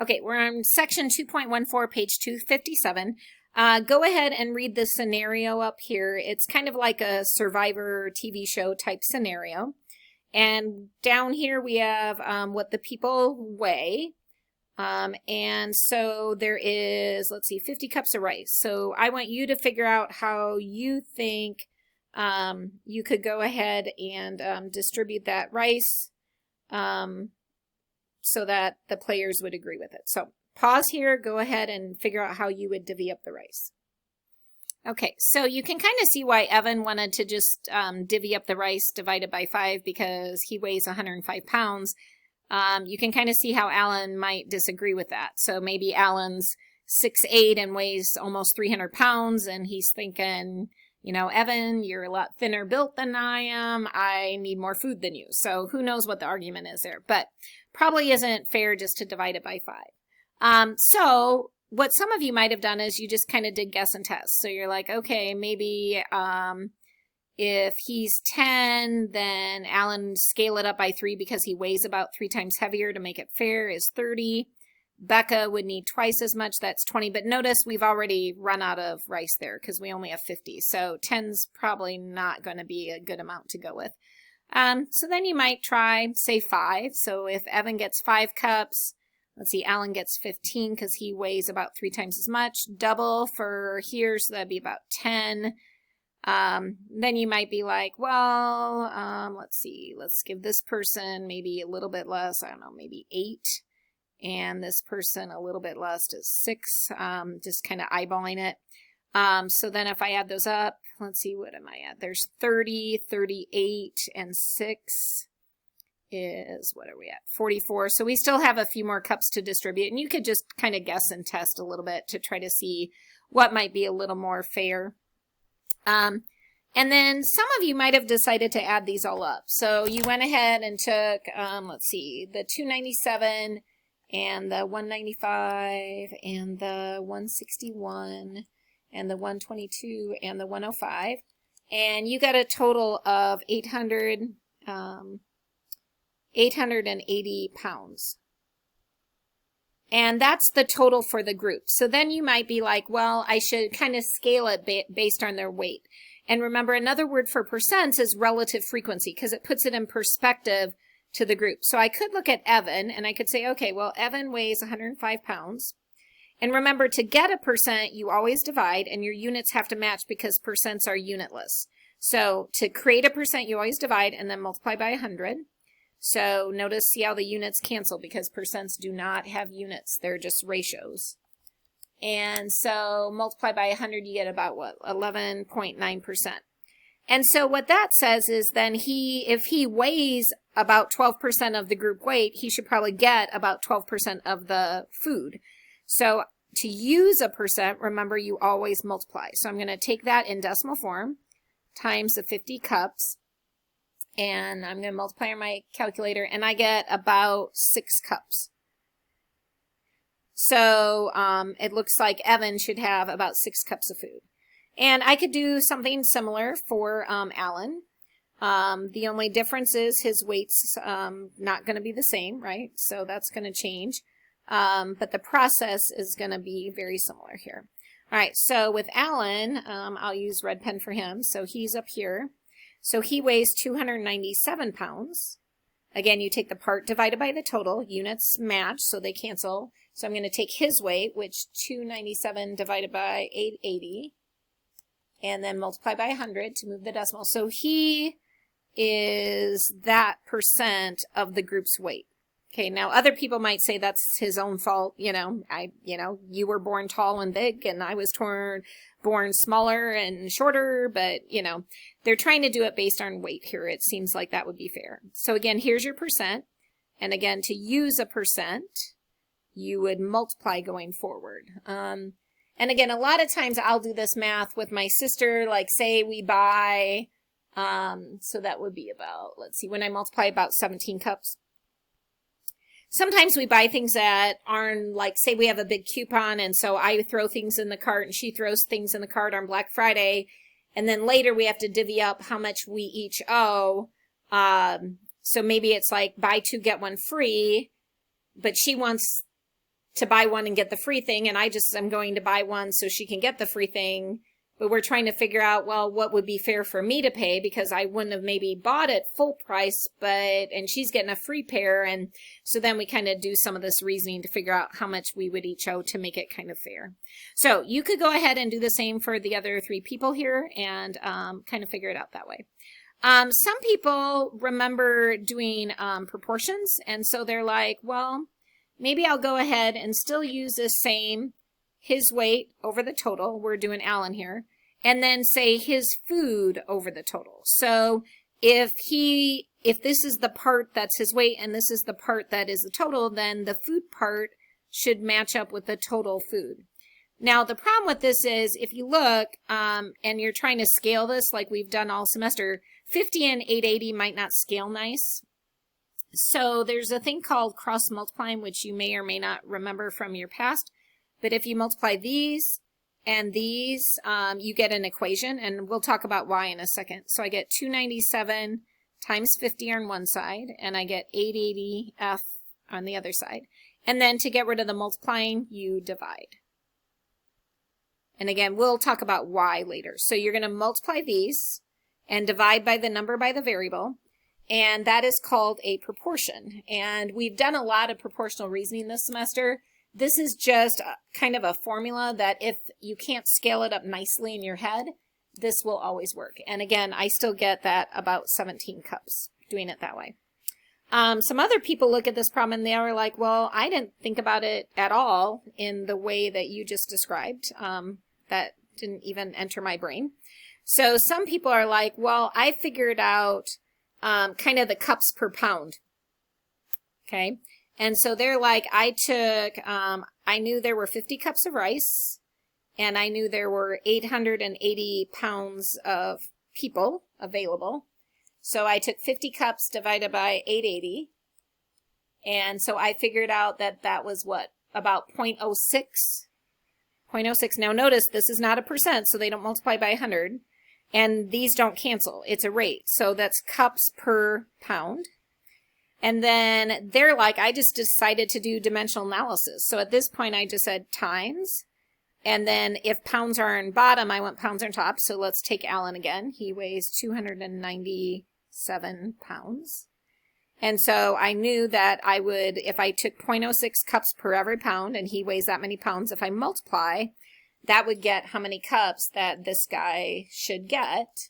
Okay, we're on section 2.14, page 257. Go ahead and read the scenario up here. It's kind of like a Survivor TV show type scenario. And down here we have what the people weigh. And so there is, let's see, 50 cups of rice. So I want you to figure out how you think you could go ahead and distribute that rice so that the players would agree with it. So pause here, go ahead and figure out how you would divvy up the rice. Okay, so you can kind of see why Evan wanted to just divvy up the rice divided by 5 because he weighs 105 pounds. You can kind of see how Alan might disagree with that. So maybe Alan's 6'8" and weighs almost 300 pounds, and he's thinking, you know, Evan, you're a lot thinner built than I am. I need more food than you. So who knows what the argument is there, but probably isn't fair just to divide it by 5. So what some of you might have done is you just kind of did guess and test. So you're like, okay, maybe if he's 10, then Alan scale it up by 3 because he weighs about 3 times heavier to make it fair is 30. Becca would need twice as much, that's 20. But notice we've already run out of rice there because we only have 50. So 10's probably not going to be a good amount to go with. So then you might try, say 5. So if Evan gets 5 cups, let's see, Alan gets 15 because he weighs about 3 times as much. Double for here, so that'd be about 10. Then you might be like, well, let's see, let's give this person maybe a little bit less, I don't know, maybe 8. And this person a little bit less is 6, just kind of eyeballing it. So then if I add those up, let's see, what am I at? There's 30, 38, and 6 is, what are we at? 44. So we still have a few more cups to distribute, and you could just kind of guess and test a little bit to try to see what might be a little more fair. And then some of you might have decided to add these all up. So you went ahead and took, let's see, the 297 and the 195 and the 161 and the 122 and the 105. And you got a total of 880 pounds. And that's the total for the group. So then you might be like, well, I should kind of scale it based on their weight. And remember, another word for percents is relative frequency because it puts it in perspective to the group. So I could look at Evan and I could say, okay, well, Evan weighs 105 pounds. And remember, to get a percent, you always divide and your units have to match because percents are unitless. So to create a percent, you always divide and then multiply by 100. So notice, see how the units cancel because percents do not have units. They're just ratios. And so multiply by 100, you get about what? 11.9%. And so what that says is then if he weighs about 12% of the group weight, he should probably get about 12% of the food. So to use a percent, remember you always multiply. So I'm going to take that in decimal form times the 50 cups. And I'm going to multiply on my calculator, and I get about 6 cups. So it looks like Evan should have about 6 cups of food. And I could do something similar for Alan. The only difference is his weight's not going to be the same, right? So that's going to change. But the process is going to be very similar here. All right, so with Alan, I'll use red pen for him. So he's up here. So he weighs 297 pounds. Again, you take the part divided by the total. Units match, so they cancel. So I'm going to take his weight, which 297 divided by 880. And then multiply by 100 to move the decimal. So he is that percent of the group's weight. Okay, now other people might say that's his own fault. You were born tall and big and I was born smaller and shorter, but they're trying to do it based on weight here. It seems like that would be fair. So again, here's your percent. And again, to use a percent, you would multiply going forward. And again, a lot of times I'll do this math with my sister, like say we buy, so that would be about, let's see, when I multiply about 17 cups. Sometimes we buy things that aren't, like say we have a big coupon and so I throw things in the cart and she throws things in the cart on Black Friday. And then later we have to divvy up how much we each owe. So maybe it's like buy 2, get 1 free, but she wants to buy one and get the free thing, and I just am going to buy one so she can get the free thing. But we're trying to figure out, well, what would be fair for me to pay, because I wouldn't have maybe bought it full price, and she's getting a free pair. And so then we kind of do some of this reasoning to figure out how much we would each owe to make it kind of fair. So you could go ahead and do the same for the other 3 people here and kind of figure it out that way. Some people remember doing proportions, and so they're like, well, maybe I'll go ahead and still use the same his weight over the total. We're doing Alan here. And then say his food over the total. So if this is the part that's his weight and this is the part that is the total, then the food part should match up with the total food. Now, the problem with this is if you look and you're trying to scale this like we've done all semester, 50 and 880 might not scale nice. So there's a thing called cross multiplying, which you may or may not remember from your past. But if you multiply these and these, you get an equation, and we'll talk about why in a second. So I get 297 times 50 on one side, and I get 880F on the other side. And then to get rid of the multiplying, you divide. And again, we'll talk about why later. So you're going to multiply these and divide by the number by the variable, and that is called a proportion. And we've done a lot of proportional reasoning this semester. This is just kind of a formula that if you can't scale it up nicely in your head, this will always work. And again, I still get that about 17 cups doing it that way. Some other people look at this problem and they are like, well, I didn't think about it at all in the way that you just described. That didn't even enter my brain. So some people are like, well, I figured out kind of the cups per pound. Okay. And so they're like, I knew there were 50 cups of rice, and I knew there were 880 pounds of people available. So I took 50 cups divided by 880. And so I figured out that that was what? About 0.06. 0.06. Now notice this is not a percent, so they don't multiply by 100. And these don't cancel. It's a rate. So that's cups per pound. And then they're like, I just decided to do dimensional analysis. So at this point, I just said times. And then if pounds are on bottom, I want pounds on top. So let's take Alan again. He weighs 297 pounds. And so I knew that I would, if I took 0.06 cups per every pound, and he weighs that many pounds, if I multiply, that would get how many cups that this guy should get.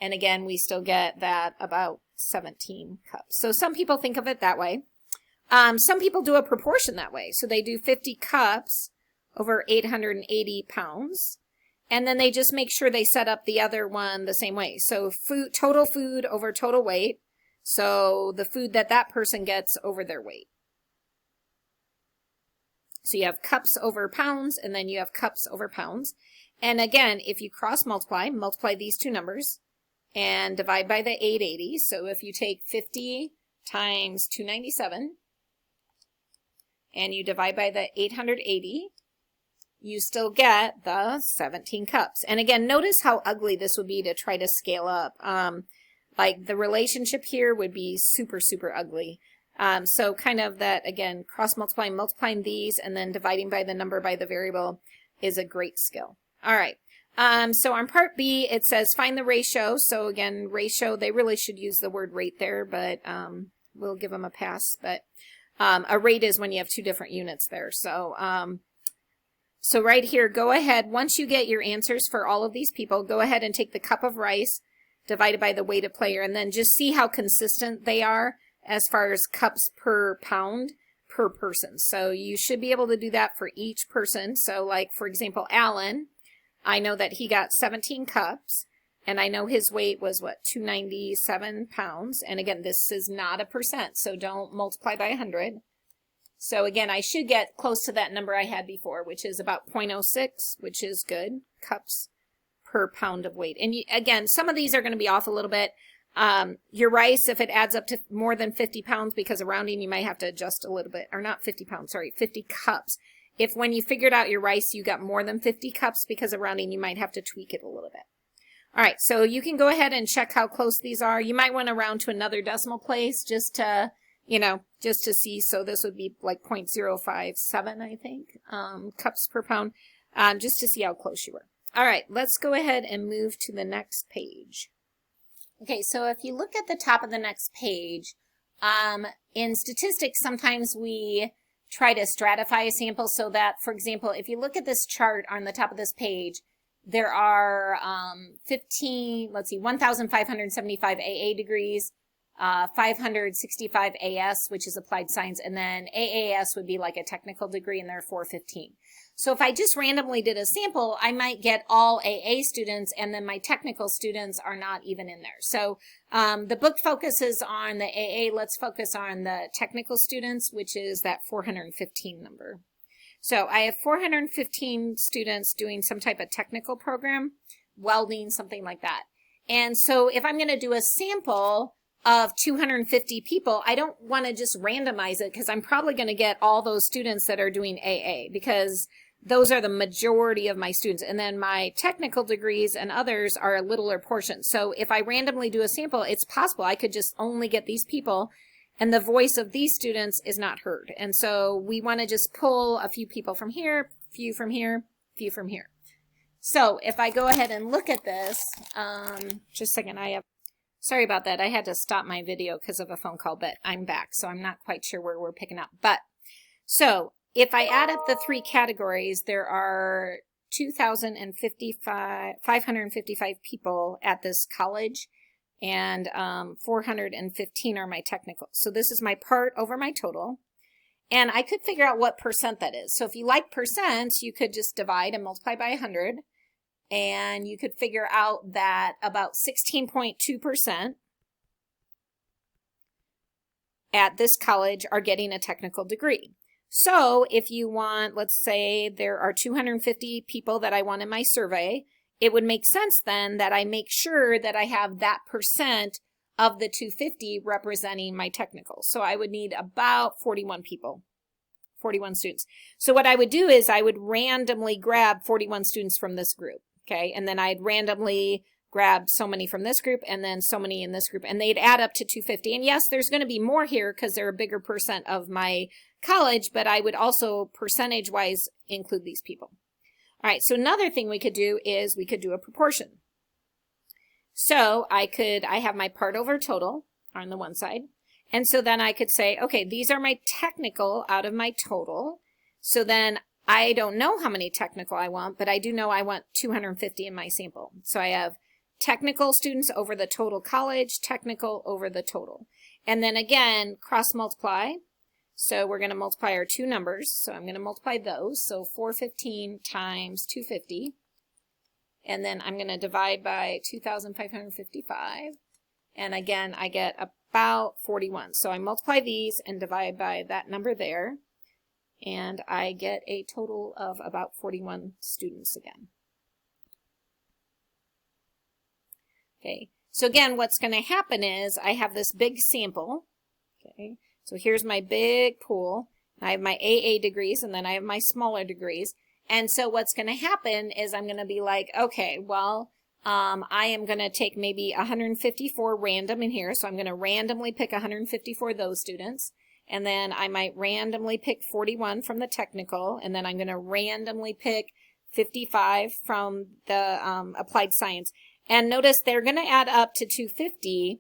And again, we still get that about 17 cups. So some people think of it that way. Some people do a proportion that way. So they do 50 cups over 880 pounds. And then they just make sure they set up the other one the same way. So total food over total weight. So the food that that person gets over their weight. So you have cups over pounds, and then you have cups over pounds. And again, if you cross multiply these two numbers, and divide by the 880. So if you take 50 times 297 and you divide by the 880, you still get the 17 cups. And again, notice how ugly this would be to try to scale up. Like the relationship here would be super, super ugly. So kind of that, again, multiplying these and then dividing by the number by the variable is a great skill. All right. So on part B, it says find the ratio. So again, ratio, they really should use the word rate there, but we'll give them a pass. But a rate is when you have two different units there. So so right here, go ahead. Once you get your answers for all of these people, go ahead and take the cup of rice divided by the weight of player, and then just see how consistent they are as far as cups per pound per person. So you should be able to do that for each person. So like, for example, Alan, I know that he got 17 cups, and I know his weight was, what, 297 pounds. And again, this is not a percent, so don't multiply by 100. So again, I should get close to that number I had before, which is about 0.06, which is good, cups per pound of weight. And again, some of these are going to be off a little bit. Your rice, if it adds up to more than 50 pounds, because of rounding, you might have to adjust a little bit, or not 50 pounds, sorry, 50 cups. If when you figured out your rice, you got more than 50 cups because of rounding, you might have to tweak it a little bit. All right, so you can go ahead and check how close these are. You might want to round to another decimal place just to you know, just to see. So this would be like 0.057, I think, cups per pound, just to see how close you were. All right, let's go ahead and move to the next page. Okay, so if you look at the top of the next page, in statistics, sometimes we try to stratify a sample so that, for example, if you look at this chart on the top of this page, there are 1,575 AA degrees, 565 AS, which is applied science, and then AAS would be like a technical degree, and there are 415. So if I just randomly did a sample, I might get all AA students, and then my technical students are not even in there. So the book focuses on the AA. Let's focus on the technical students, which is that 415 number. So I have 415 students doing some type of technical program, welding, something like that. And so if I'm going to do a sample of 250 people, I don't want to just randomize it because I'm probably going to get all those students that are doing AA because those are the majority of my students. And then my technical degrees and others are a littler portion. So if I randomly do a sample, it's possible I could just only get these people and the voice of these students is not heard. And so we want to just pull a few people from here, few from here, few from here. So if I go ahead and look at this, just a second, sorry about that. I had to stop my video because of a phone call, but I'm back. So I'm not quite sure where we're picking up. But so if I add up the three categories, there are 555 people at this college, and 415 are my technical. So this is my part over my total. And I could figure out what percent that is. So if you like percents, you could just divide and multiply by 100. And you could figure out that about 16.2% at this college are getting a technical degree. So if you want, let's say there are 250 people that I want in my survey, it would make sense then that I make sure that I have that percent of the 250 representing my technical. So I would need about 41 people, 41 students. So what I would do is I would randomly grab 41 students from this group, okay? And then I'd randomly grab so many from this group and then so many in this group, and they'd add up to 250. And yes, there's going to be more here because they're a bigger percent of my college, but I would also percentage-wise include these people. All right, so another thing we could do is we could do a proportion. So I have my part over total on the one side. And so then I could say, okay, these are my technical out of my total. So then I don't know how many technical I want, but I do know I want 250 in my sample. So I have technical students over the total college, technical over the total. And then again, cross multiply. So we're going to multiply our two numbers. So I'm going to multiply those. So 415 times 250. And then I'm going to divide by 2,555. And again, I get about 41. So I multiply these and divide by that number there. And I get a total of about 41 students again. Okay. So again, what's going to happen is I have this big sample. Okay. So here's my big pool. I have my AA degrees, and then I have my smaller degrees. And so what's going to happen is I'm going to be like, okay, well, I am going to take maybe 154 random in here. So I'm going to randomly pick 154 of those students. And then I might randomly pick 41 from the technical. And then I'm going to randomly pick 55 from the applied science. And notice they're going to add up to 250.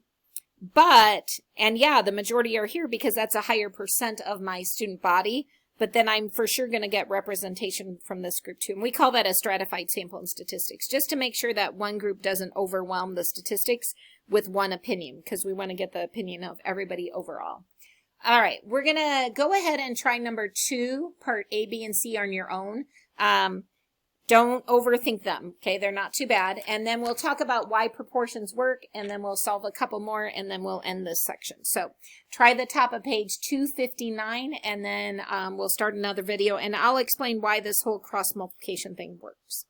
But, and yeah, the majority are here because that's a higher percent of my student body. But then I'm for sure going to get representation from this group too. And we call that a stratified sample in statistics, just to make sure that one group doesn't overwhelm the statistics with one opinion, because we want to get the opinion of everybody overall. All right, we're going to go ahead and try number 2, part A, B, and C on your own. Don't overthink them, okay? They're not too bad. And then we'll talk about why proportions work, and then we'll solve a couple more, and then we'll end this section. So try the top of page 259, and then we'll start another video, and I'll explain why this whole cross multiplication thing works.